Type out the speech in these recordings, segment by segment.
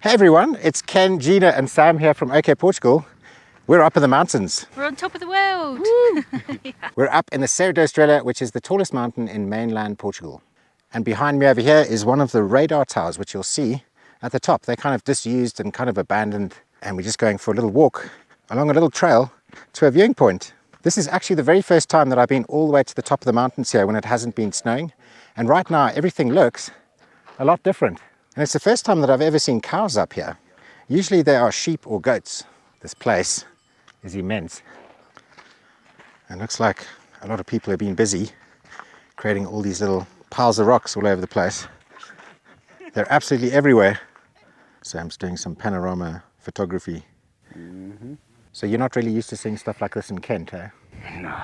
Hey everyone, it's Ken, Gina and Sam here from OK Portugal. We're up in the mountains. We're on top of the world. Yeah. We're up in the Serra da Estrela, which is the tallest mountain in mainland Portugal. And behind me over here is one of the radar towers, which you'll see at the top. They're kind of disused and kind of abandoned. And we're just going for a little walk along a little trail to a viewing point. This is actually the very first time that I've been all the way to the top of the mountains here when it hasn't been snowing. And right now everything looks a lot different. And it's the first time that I've ever seen cows up here. Usually there are sheep or goats. This place is immense. And looks like a lot of people have been busy creating all these little piles of rocks all over the place. They're absolutely everywhere. Sam's doing some panorama photography. So you're not really used to seeing stuff like this in Kent, eh? No,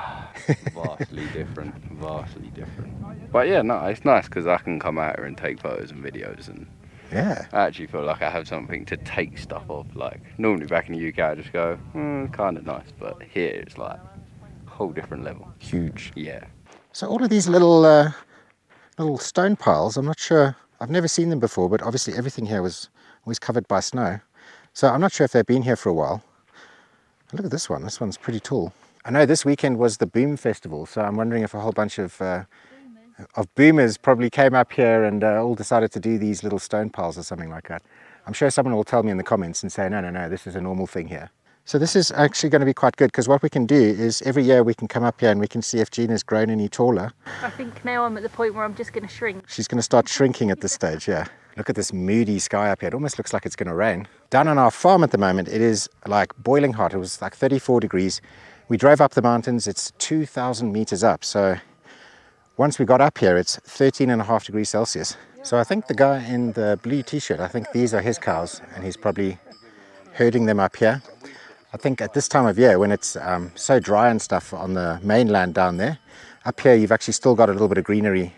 vastly different, vastly different. But yeah, no, it's nice because I can come out here and take photos and videos, and Yeah. I actually feel like I have something to take stuff of. Like normally back in the UK I just go, kind of nice, but here it's like a whole different level. Huge. Yeah. So all of these little stone piles, I'm not sure, I've never seen them before, but obviously everything here was always covered by snow. So I'm not sure if they've been here for a while. Look at this one, this one's pretty tall. I know this weekend was the Boom Festival, so I'm wondering if a whole bunch of boomers probably came up here and all decided to do these little stone piles or something like that. I'm sure someone will tell me in the comments and say, no, this is a normal thing here. So this is actually going to be quite good, because what we can do is every year we can come up here and we can see if Gina's grown any taller. I think now I'm at the point where I'm just going to shrink. She's going to start shrinking at this stage, yeah. Look at this moody sky up here. It almost looks like it's going to rain. Down on our farm at the moment, it is like boiling hot. It was like 34 degrees. We drove up the mountains. It's 2,000 meters up. So once we got up here, it's 13.5 degrees Celsius. So I think the guy in the blue t-shirt, I think these are his cows, and he's probably herding them up here. I think at this time of year, when it's so dry and stuff on the mainland down there, up here you've actually still got a little bit of greenery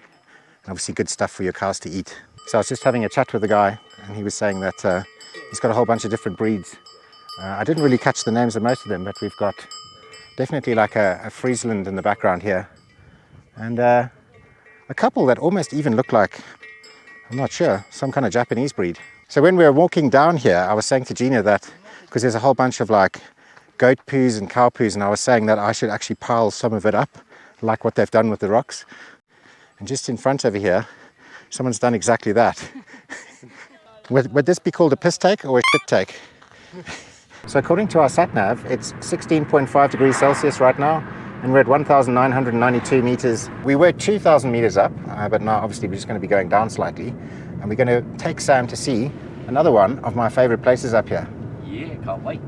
and obviously good stuff for your cows to eat. So I was just having a chat with the guy, and he was saying that he's got a whole bunch of different breeds. I didn't really catch the names of most of them, but we've got definitely like a Friesland in the background here, and a couple that almost even look like, I'm not sure, some kind of Japanese breed. So when we were walking down here, I was saying to Gina that, because there's a whole bunch of like goat poos and cow poos, and I was saying that I should actually pile some of it up, like what they've done with the rocks. And just in front over here, someone's done exactly that. Would this be called a piss take or a shit take? So according to our sat-nav, it's 16.5 degrees Celsius right now, and we're at 1,992 meters. We were 2,000 meters up, but now obviously we're just going to be going down slightly, and we're going to take Sam to see another one of my favorite places up here. Yeah, can't wait.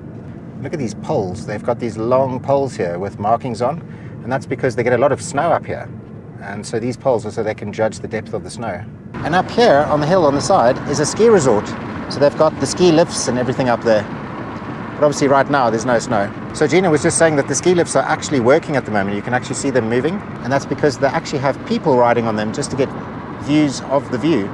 Look at these poles. They've got these long poles here with markings on, and that's because they get a lot of snow up here. And so these poles are so they can judge the depth of the snow. And up here on the hill on the side is a ski resort. So they've got the ski lifts and everything up there. But obviously right now there's no snow. So Gina was just saying that the ski lifts are actually working at the moment. You can actually see them moving. And that's because they actually have people riding on them just to get views of the view.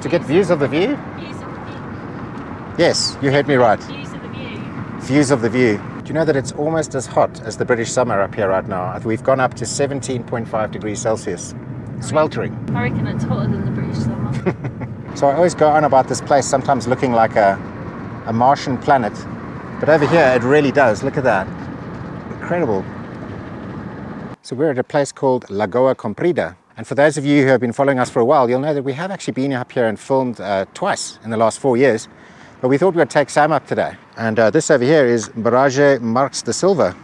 To get views of the view? Views of the view. Yes, you heard me right. Views of the view. Views of the view. Do you know that it's almost as hot as the British summer up here right now? We've gone up to 17.5 degrees Celsius. Sweltering. I reckon it's hotter than the British summer. So I always go on about this place sometimes looking like a Martian planet. But over here it really does. Look at that. Incredible. So we're at a place called Lagoa Comprida. And for those of you who have been following us for a while, you'll know that we have actually been up here and filmed twice in the last 4 years. But we thought we'd take Sam up today. And this over here is Barrage Marques de Silva.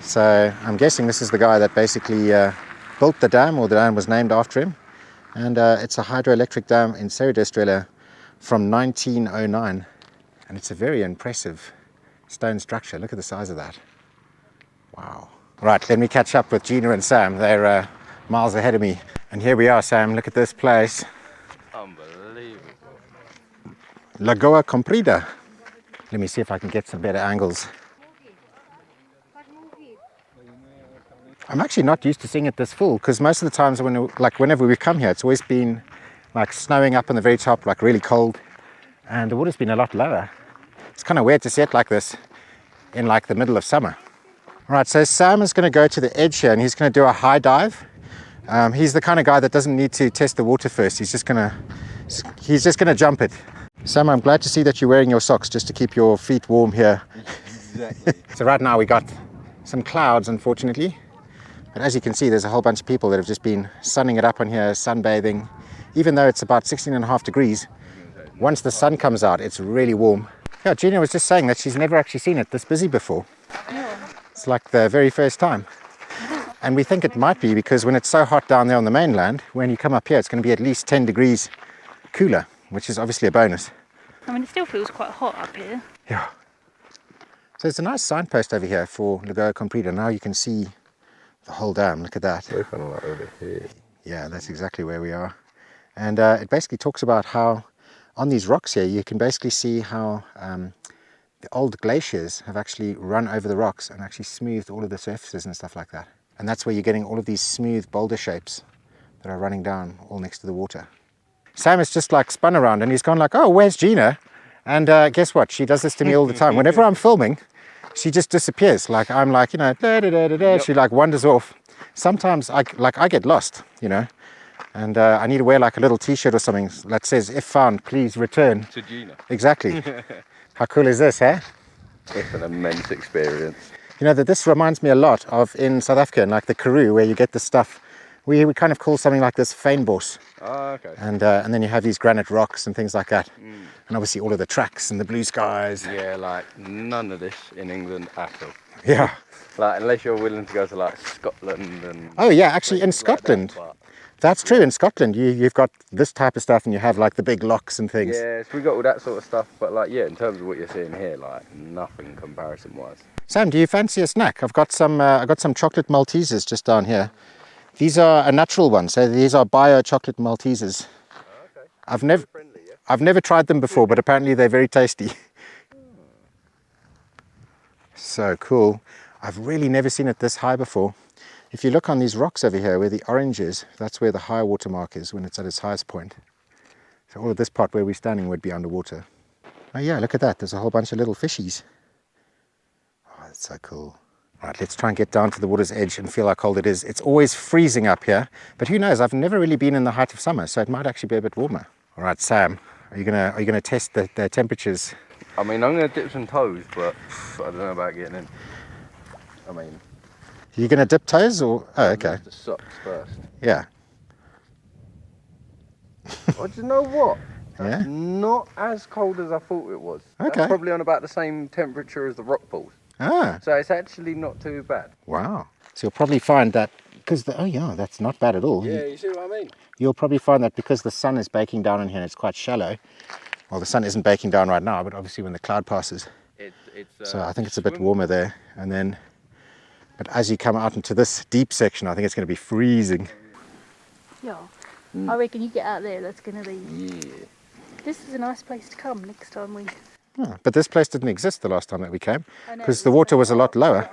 So I'm guessing this is the guy that basically built the dam, or the dam was named after him. And it's a hydroelectric dam in Serra da Estrela from 1909. And it's a very impressive stone structure. Look at the size of that. Wow. Right, let me catch up with Gina and Sam. They're miles ahead of me. And here we are, Sam. Look at this place. Unbelievable. Lagoa Comprida. Let me see if I can get some better angles. I'm actually not used to seeing it this full, because most of the times whenever we come here, it's always been like snowing up on the very top, like really cold, and the water's been a lot lower. It's kind of weird to see it like this in like the middle of summer. All right, so Sam is going to go to the edge here and he's going to do a high dive. He's the kind of guy that doesn't need to test the water first. He's just going to jump it. Sam, I'm glad to see that you're wearing your socks just to keep your feet warm here. Exactly. So right now we got some clouds, unfortunately. But as you can see, there's a whole bunch of people that have just been sunning it up on here, sunbathing. Even though it's about 16.5 degrees, once the sun comes out, it's really warm. Yeah, Gina was just saying that she's never actually seen it this busy before. It's like the very first time. And we think it might be because when it's so hot down there on the mainland, when you come up here, it's going to be at least 10 degrees cooler, which is obviously a bonus. I mean, it still feels quite hot up here. Yeah. So it's a nice signpost over here for Lagoa Comprida. Now you can see the whole dam. Look at that. We're kind of like over here. Yeah, that's exactly where we are. And it basically talks about how on these rocks here, you can basically see how the old glaciers have actually run over the rocks and actually smoothed all of the surfaces and stuff like that. And that's where you're getting all of these smooth boulder shapes that are running down all next to the water. Sam has just like spun around and he's gone like, oh, where's Gina? And guess what? She does this to me all the time. Whenever I'm filming, she just disappears. Like I'm like, you know, da, da, da, da, da. She like wanders off. Sometimes I get lost, you know, and I need to wear like a little t-shirt or something that says, if found, please return. To Gina. Exactly. How cool is this, eh? It's an immense experience. You know, that this reminds me a lot of in South Africa, in like the Karoo, where you get the stuff, we kind of call something like this fynbos. Oh, okay. And then you have these granite rocks and things like that. And obviously all of the tracks and the blue skies. Yeah, like none of this in England at all. Yeah. Like unless you're willing to go to like Scotland and. Oh yeah, actually in places like Scotland. that, That's true. In Scotland, you've got this type of stuff and you have like the big locks and things. yeah, so we got all that sort of stuff, but like yeah, in terms of what you're seeing here, like nothing comparison wise. Sam, do you fancy a snack? I've got some chocolate Maltesers just down here. These are a natural one, so these are bio chocolate Maltesers. Okay. I've never tried them before, but apparently they're very tasty. So cool. I've really never seen it this high before. If you look on these rocks over here where the orange is, that's where the high water mark is when it's at its highest point. So all of this part where we're standing would be underwater. Oh yeah, look at that. There's a whole bunch of little fishies. Oh, that's so cool. Right, let's try and get down to the water's edge and feel how cold it is. It's always freezing up here, but who knows? I've never really been in the height of summer, so it might actually be a bit warmer. All right, Sam, are you gonna test the temperatures? I mean, I'm gonna dip some toes, but I don't know about getting in. I mean, Are you gonna dip toes or? Oh, okay. the socks first. Yeah. Oh, do you know what? That's Yeah? not as cold as I thought it was. Okay. That's probably on about the same temperature as the rock pools. Ah, So it's actually not too bad. wow. So you'll probably find that because oh yeah, that's not bad at all. you see what I mean? You'll probably find that because the sun is baking down in here and it's quite shallow. Well, the sun isn't baking down right now, but obviously when the cloud passes. So I think it's a bit warmer there. And then, but as you come out into this deep section, I think it's going to be freezing. Yeah. I reckon you get out there, that's going to be... Yeah. This is a nice place to come next time we... Oh, but this place didn't exist the last time that we came I know, because it the was water was a lot lower.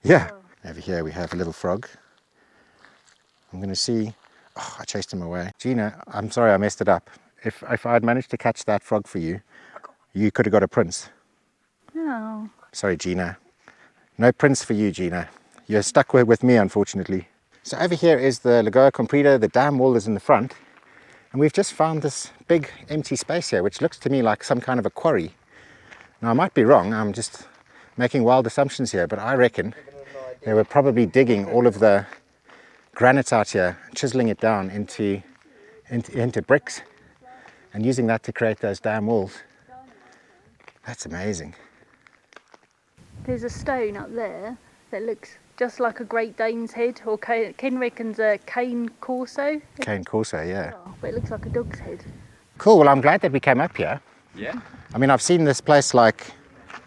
Yeah. Oh. Over here we have a little frog. I'm going to see... Oh, I chased him away. Gina, I'm sorry I messed it up. If I had managed to catch that frog for you, you could have got a prince. Oh. Sorry, Gina. No prince for you, Gina. You're stuck with me, unfortunately. So over here is the Lagoa Comprida. The dam wall is in the front. And we've just found this big empty space here, which looks to me like some kind of a quarry. Now, I might be wrong. I'm just making wild assumptions here, but I reckon they were probably digging all of the granite out here, chiseling it down into bricks and using that to create those dam walls. That's amazing. There's a stone up there that looks just like a Great Dane's head, or Ken reckons a cane corso. Cane Corso, yeah. Oh, but it looks like a dog's head. Cool, well I'm glad that we came up here. Yeah. I mean, I've seen this place like,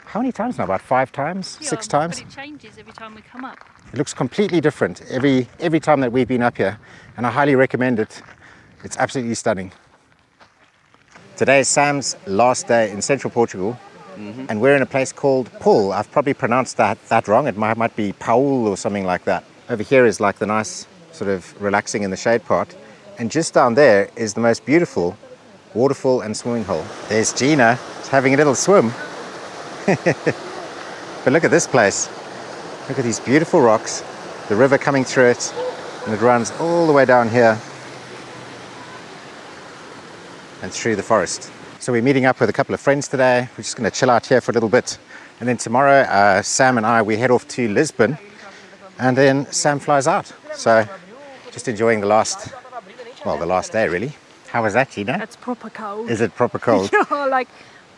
how many times now? About 5 times? 6 times? But it changes every time we come up. It looks completely different every time that we've been up here, and I highly recommend it. It's absolutely stunning. Today is Sam's last day in central Portugal, and we're in a place called Paul. I've probably pronounced that wrong. It might be Paul or something like that. Over here is like the nice sort of relaxing in the shade part, and just down there is the most beautiful waterfall and swimming hole. There's Gina having a little swim. But look at this place. Look at these beautiful rocks, the river coming through it, and it runs all the way down here and through the forest. So we're meeting up with a couple of friends today. We're just going to chill out here for a little bit. And then tomorrow, Sam and I, we head off to Lisbon. And then Sam flies out. So just enjoying the last day, really. How was that, Gina? That's proper cold. Is it proper cold? Yeah, like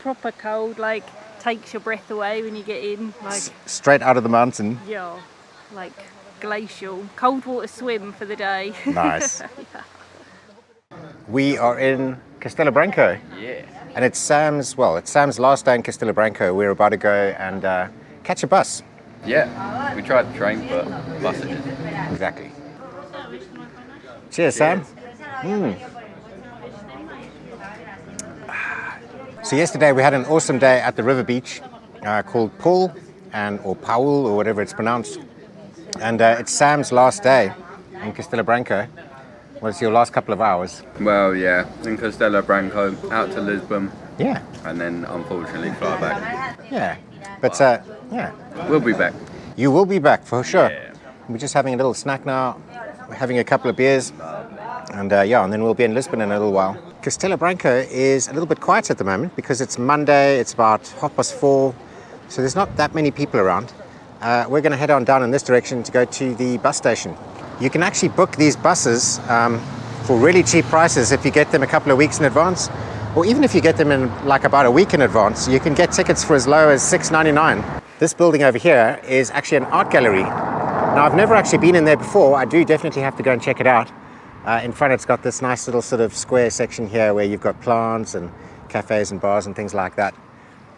proper cold, like takes your breath away when you get in. Like Straight out of the mountain. yeah, like glacial. Cold water swim for the day. Nice. We are in Castelo Branco. Yeah. And it's Sam's last day in Castelo Branco. We're about to go and catch a bus. Yeah. We tried the train, but buses. Exactly. Cheers, Sam. So yesterday we had an awesome day at the river beach called Paul or Paul or whatever it's pronounced. And it's Sam's last day in Castelo Branco. Well, it's your last couple of hours. Well, yeah. In Castelo Branco, out to Lisbon, Yeah, and then unfortunately fly back. yeah. But yeah, We'll be back. you will be back for sure. Yeah. We're just having a little snack now. We're having a couple of beers. And and then we'll be in Lisbon in a little while. Castelo Branco is a little bit quiet at the moment because it's Monday, it's about 4:30, so there's not that many people around. We're going to head on down in this direction to go to the bus station. You can actually book these buses for really cheap prices if you get them a couple of weeks in advance, or even if you get them in like about a week in advance, you can get tickets for as low as $6.99. This building over here is actually an art gallery. Now, I've never actually been in there before. I do definitely have to go and check it out. In front, it's got this nice little sort of square section here where you've got plants and cafes and bars and things like that.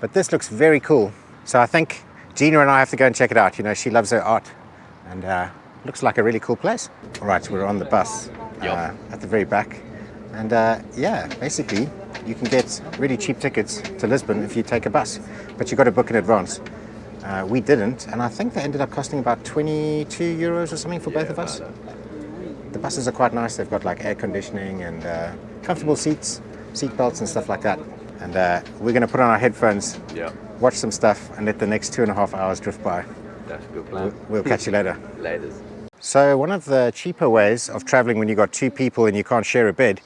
But this looks very cool. So I think Gina and I have to go and check it out. You know, she loves her art, and looks like a really cool place. All right, we're on the bus at the very back. And basically, you can get really cheap tickets to Lisbon if you take a bus, but you've got to book in advance. We didn't, and I think they ended up costing about 22 euros or something for both of us. The buses are quite nice. They've got like air conditioning and comfortable seats, seat belts and stuff like that. And we're going to put on our headphones, watch some stuff, and let the next 2.5 hours drift by. That's a good plan. We'll catch you later. Later. So one of the cheaper ways of traveling when you've got two people and you can't share a bed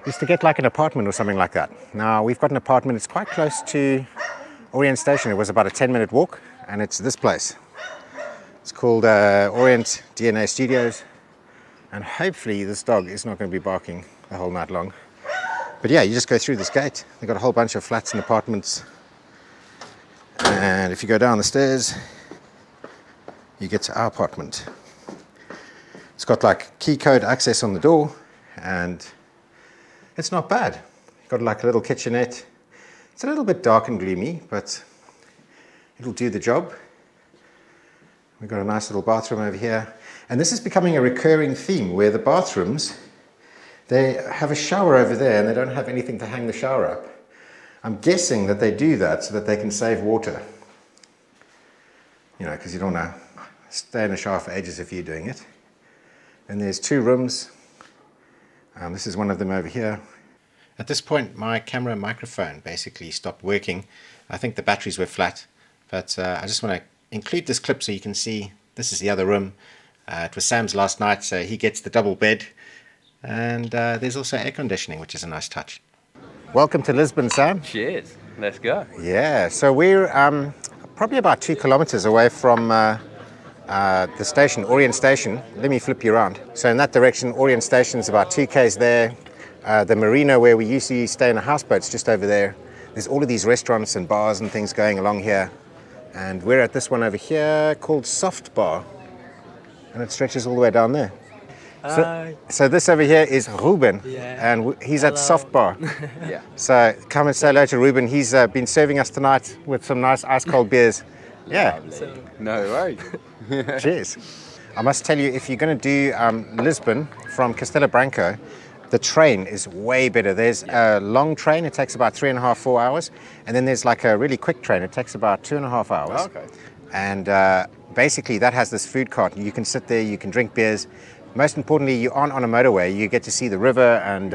is to get like an apartment or something like that. Now, we've got an apartment. It's quite close to Orient Station. It was about a 10-minute walk, and it's this place. It's called Orient DNA Studios. And hopefully this dog is not going to be barking the whole night long. But yeah, you just go through this gate. They've got a whole bunch of flats and apartments. And if you go down the stairs, you get to our apartment. It's got like key code access on the door, and it's not bad. Got like a little kitchenette. It's a little bit dark and gloomy, but it'll do the job. We've got a nice little bathroom over here. And this is becoming a recurring theme where the bathrooms, they have a shower over there and they don't have anything to hang the shower up. I'm guessing that they do that so that they can save water. You know, because you don't want to stay in the shower for ages if you're doing it. And there's two rooms. This is one of them over here. At this point, my camera and microphone basically stopped working. I think the batteries were flat, but I just want to include this clip so you can see this is the other room. It was Sam's last night, so he gets the double bed. And there's also air conditioning, which is a nice touch. Welcome to Lisbon, Sam. Cheers. Let's go. Yeah, so we're probably about 2 kilometers away from the station, Orient Station. Let me flip you around. So in that direction, Orient Station is about 2 k's there. The marina where we usually stay in a houseboat's just over there. There's all of these restaurants and bars and things going along here. And we're at this one over here called Soft Bar. And it stretches all the way down there. So this over here is Ruben, and he's at Soft Bar. Yeah. So come and say hello to Ruben. He's been serving us tonight with some nice ice cold beers. Yeah. No worries. Cheers. I must tell you, if you're going to do Lisbon from Castelo Branco, the train is way better. There's a long train, it takes about 3.5, 4 hours. And then there's like a really quick train, it takes about 2.5 hours. Okay. And basically that has this food cart. You can sit there, you can drink beers. Most importantly, you aren't on a motorway. You get to see the river, and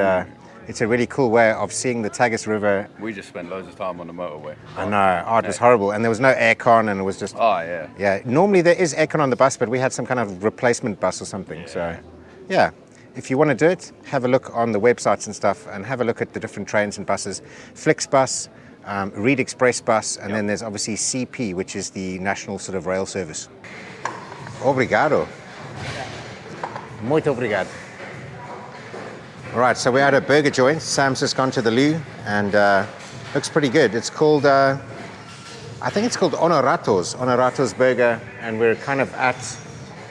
it's a really cool way of seeing the Tagus River. We just spent loads of time on the motorway. I know, it was horrible. And there was no aircon, and it was just... Oh, yeah. Yeah, normally there is aircon on the bus, but we had some kind of replacement bus or something. So, yeah. if you want to do it, have a look on the websites and stuff, and have a look at the different trains and buses. Flixbus, Reed Express bus, and then there's obviously CP, which is the national sort of rail service. Obrigado. Muito obrigado. All right, so we're at a burger joint. Sam's just gone to the loo, and looks pretty good. It's called, I think it's called Honoratos Burger, and we're kind of at,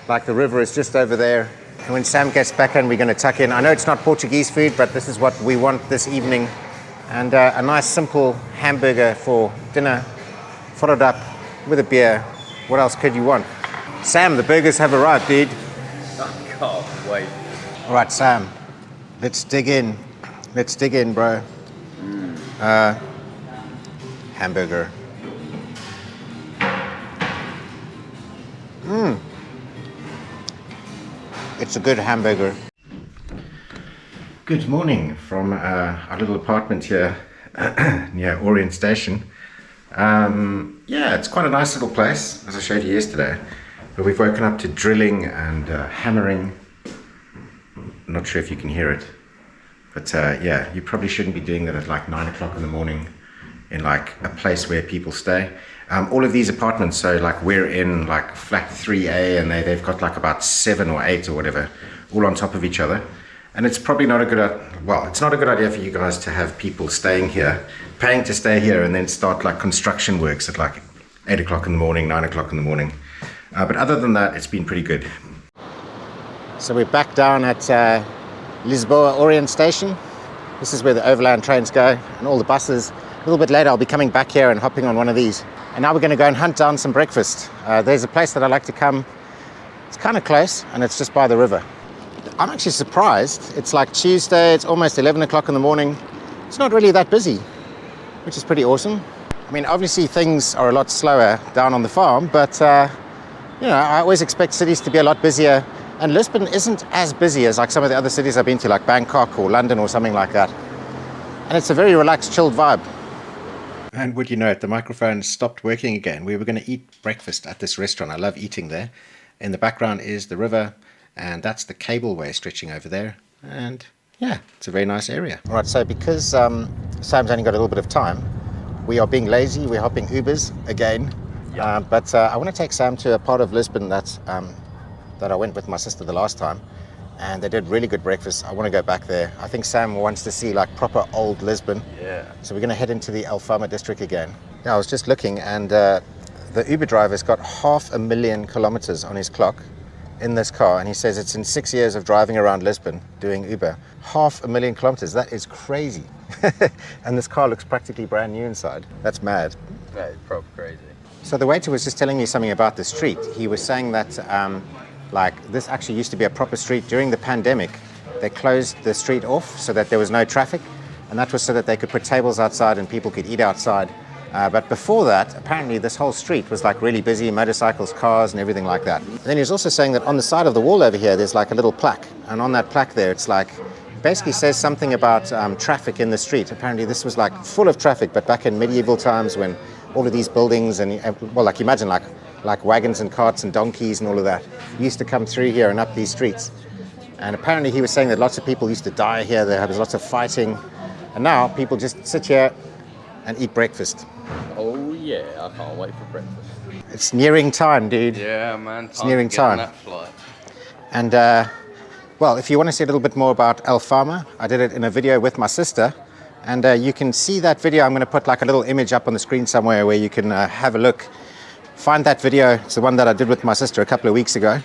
like the river is just over there. And when Sam gets back in, we're going to tuck in. I know it's not Portuguese food, but this is what we want this evening. And a nice simple hamburger for dinner, followed up with a beer. What else could you want? Sam, the burgers have arrived, dude. I can't wait. All right, Sam, let's dig in. Let's dig in, bro. Hamburger. It's a good hamburger. Good morning from our little apartment here near Orient Station. Yeah, it's quite a nice little place, as I showed you yesterday. But we've woken up to drilling and hammering. I'm not sure if you can hear it. But yeah, you probably shouldn't be doing that at like 9 o'clock in the morning in like a place where people stay. All of these apartments, so like we're in like flat 3A, and they've got like about 7 or 8 or whatever, all on top of each other. And it's probably not a good, it's not a good idea for you guys to have people staying here, paying to stay here, and then start like construction works at like 8 o'clock in the morning, 9 o'clock in the morning. But other than that, it's been pretty good. So we're back down at Lisboa Orient Station. This is where the overland trains go and all the buses. A little bit later, I'll be coming back here and hopping on one of these. And now we're going to go and hunt down some breakfast. There's a place that I like to come. It's kind of close, and it's just by the river. I'm actually surprised. It's like Tuesday, it's almost 11 o'clock in the morning. It's not really that busy, which is pretty awesome. I mean, obviously things are a lot slower down on the farm, but you know, I always expect cities to be a lot busier. And Lisbon isn't as busy as like some of the other cities I've been to, like Bangkok or London or something like that. And it's a very relaxed, chilled vibe. And would you know it, the microphone stopped working again. We were going to eat breakfast at this restaurant. I love eating there. In the background is the river, and that's the cableway stretching over there. And yeah, it's a very nice area. All right, so because Sam's only got a little bit of time, we are being lazy. We're hopping Ubers again. But I want to take Sam to a part of Lisbon that I went with my sister the last time. And they did really good breakfast. I want to go back there. I think Sam wants to see like proper old Lisbon. Yeah. So we're going to head into the Alfama district again. Now I was just looking, and the Uber driver's got 500,000 kilometers on his clock in this car, and he says it's in 6 years of driving around Lisbon doing Uber. 500,000 kilometers, that is crazy. And this car looks practically brand new inside. That's mad. That is proper crazy. So the waiter was just telling me something about the street. He was saying that like this actually used to be a proper street. During the pandemic, they closed the street off so that there was no traffic, and that was so that they could put tables outside and people could eat outside. But before that, apparently this whole street was like really busy, motorcycles, cars and everything like that. And then he was also saying that on the side of the wall over here, there's like a little plaque, and on that plaque there, it's like, basically says something about traffic in the street. Apparently this was like full of traffic, but back in medieval times when all of these buildings and, well, like imagine like wagons and carts and donkeys and all of that used to come through here and up these streets. And apparently he was saying that lots of people used to die here, there was lots of fighting, and now people just sit here and eat breakfast. Oh yeah, I can't wait for breakfast. It's nearing time, dude. Yeah, man. It's nearing to get on time. that flight. And well, if you want to see a little bit more about Alfama, I did it in a video with my sister, and you can see that video. I'm going to put like a little image up on the screen somewhere where you can have a look. Find that video. It's the one that I did with my sister a couple of weeks ago.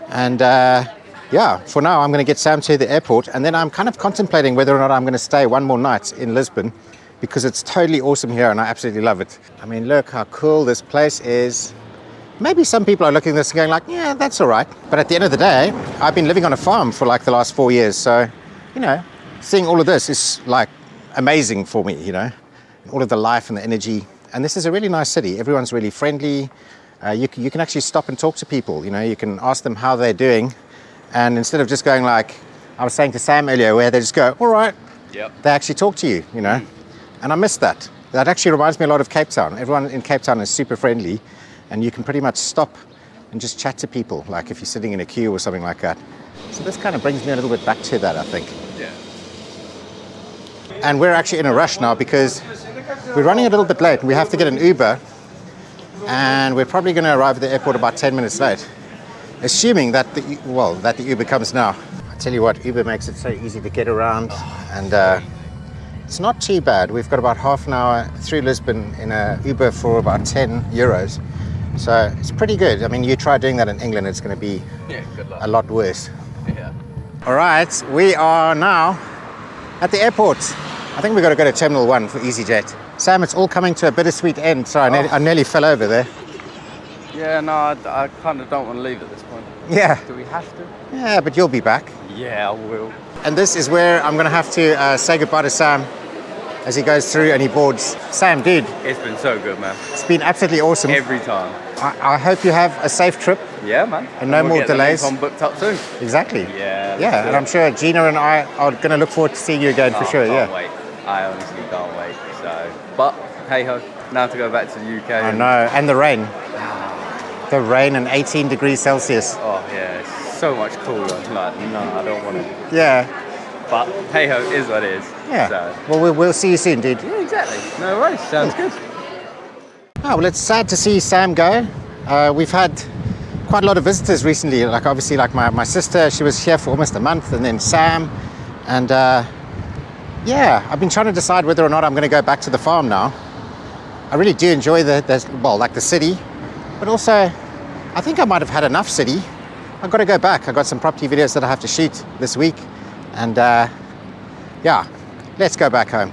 And yeah, for now I'm going to get Sam to the airport, and then I'm kind of contemplating whether or not I'm going to stay one more night in Lisbon, because it's totally awesome here and I absolutely love it. I mean, look how cool this place is. Maybe some people are looking at this and going like, yeah, that's all right. But at the end of the day, I've been living on a farm for like the last 4 years. So, you know, seeing all of this is like amazing for me, you know, all of the life and the energy. And this is a really nice city. Everyone's really friendly. You can actually stop and talk to people. You know, you can ask them how they're doing. And instead of just going like, I was saying to Sam earlier, where they just go, all right, Yep. They actually talk to you, you know. And I miss that. That actually reminds me a lot of Cape Town. Everyone in Cape Town is super friendly, and you can pretty much stop and just chat to people, like if you're sitting in a queue or something like that. So this kind of brings me a little bit back to that, I think. Yeah. And we're actually in a rush now because we're running a little bit late. We have to get an Uber, and we're probably going to arrive at the airport about 10 minutes late, assuming that that the Uber comes now. I tell you what, Uber makes it so easy to get around, and it's not too bad. We've got about half an hour through Lisbon in a Uber for about 10 euros. So it's pretty good. I mean, you try doing that in England, it's going to be Good luck. a lot worse. Yeah. All right, we are now at the airport. I think we've got to go to Terminal 1 for EasyJet. Sam, it's all coming to a bittersweet end. Sorry, I nearly fell over there. Yeah, no, I kind of don't want to leave at this point. Yeah. Do we have to? Yeah, but you'll be back. Yeah, I will. And this is where I'm going to have to say goodbye to Sam as he goes through and he boards. Sam, dude, It's been so good, man. it's been absolutely awesome. Every time. I hope you have a safe trip. Yeah, man. And no we'll more get the delays. next one booked up soon. Exactly. Yeah. Yeah, and I'm sure Gina and I are going to look forward to seeing you again for sure. Can't Yeah. wait. I honestly can't wait. So, but hey ho, now to go back to the UK. I know, and the rain. The rain and 18 degrees Celsius. Oh yeah, it's so much cooler. Like, no, I don't want it. Yeah. But hey ho, is what it is. Yeah. So. Well, we'll see you soon, dude. Yeah, exactly. No worries. Sounds good. Oh, well, it's sad to see Sam go. We've had quite a lot of visitors recently. Like, obviously, like my sister, she was here for almost a month, and then Sam. And yeah, I've been trying to decide whether or not I'm going to go back to the farm now. I really do enjoy the city, but also I think I might have had enough city. I've got to go back. I've got some property videos that I have to shoot this week, and yeah, let's go back home.